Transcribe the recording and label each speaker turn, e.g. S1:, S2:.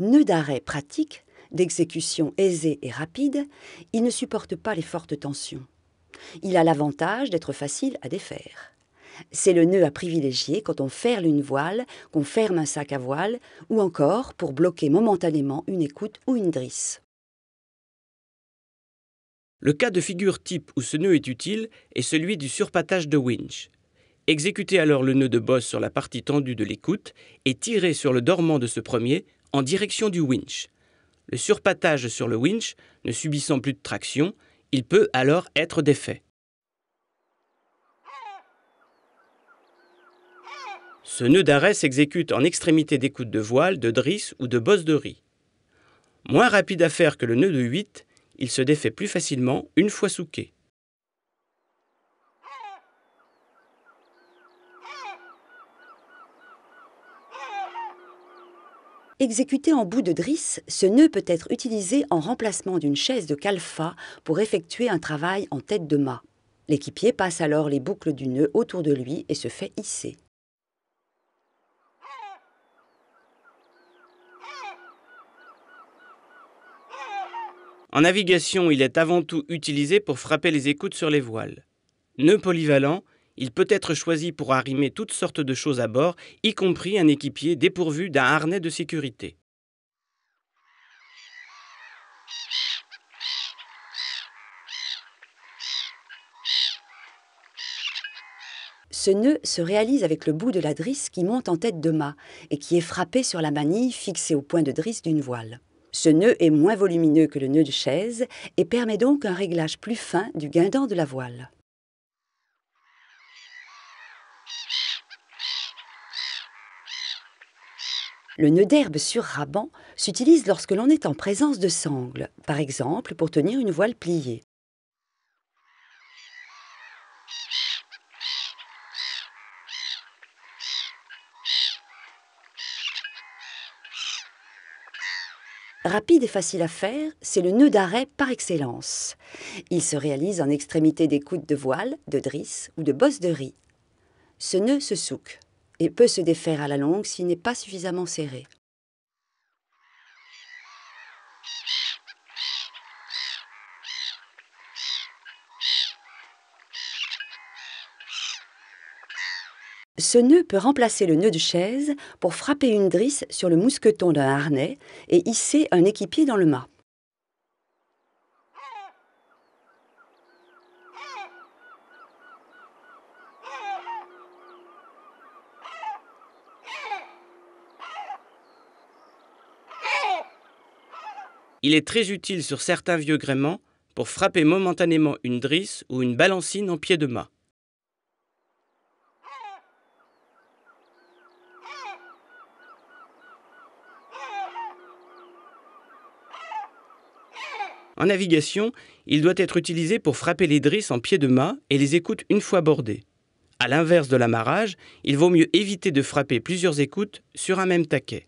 S1: Nœud d'arrêt pratique, d'exécution aisée et rapide, il ne supporte pas les fortes tensions. Il a l'avantage d'être facile à défaire. C'est le nœud à privilégier quand on ferle une voile, qu'on ferme un sac à voile, ou encore pour bloquer momentanément une écoute ou une drisse.
S2: Le cas de figure type où ce nœud est utile est celui du surpatage de winch. Exécutez alors le nœud de bosse sur la partie tendue de l'écoute et tirez sur le dormant de ce premier en direction du winch. Le surpatage sur le winch, ne subissant plus de traction, il peut alors être défait. Ce nœud d'arrêt s'exécute en extrémité d'écoute de voile, de drisse ou de bosse de riz. Moins rapide à faire que le nœud de 8, il se défait plus facilement une fois souqué.
S1: Exécuté en bout de drisse, ce nœud peut être utilisé en remplacement d'une chaise de calfa pour effectuer un travail en tête de mât. L'équipier passe alors les boucles du nœud autour de lui et se fait hisser.
S2: En navigation, il est avant tout utilisé pour frapper les écoutes sur les voiles. Nœud polyvalent, il peut être choisi pour arrimer toutes sortes de choses à bord, y compris un équipier dépourvu d'un harnais de sécurité.
S1: Ce nœud se réalise avec le bout de la drisse qui monte en tête de mât et qui est frappé sur la manille fixée au point de drisse d'une voile. Ce nœud est moins volumineux que le nœud de chaise et permet donc un réglage plus fin du guindant de la voile. Le nœud d'herbe sur raban s'utilise lorsque l'on est en présence de sangles, par exemple pour tenir une voile pliée. Rapide et facile à faire, c'est le nœud d'arrêt par excellence. Il se réalise en extrémité d'écoute de voile, de drisse ou de bosse de riz. Ce nœud se souque et peut se défaire à la longue s'il n'est pas suffisamment serré. Ce nœud peut remplacer le nœud de chaise pour frapper une drisse sur le mousqueton d'un harnais et hisser un équipier dans le mât.
S2: Il est très utile sur certains vieux gréements pour frapper momentanément une drisse ou une balancine en pied de mât. En navigation, il doit être utilisé pour frapper les drisses en pied de mât et les écoutes une fois bordées. À l'inverse de l'amarrage, il vaut mieux éviter de frapper plusieurs écoutes sur un même taquet.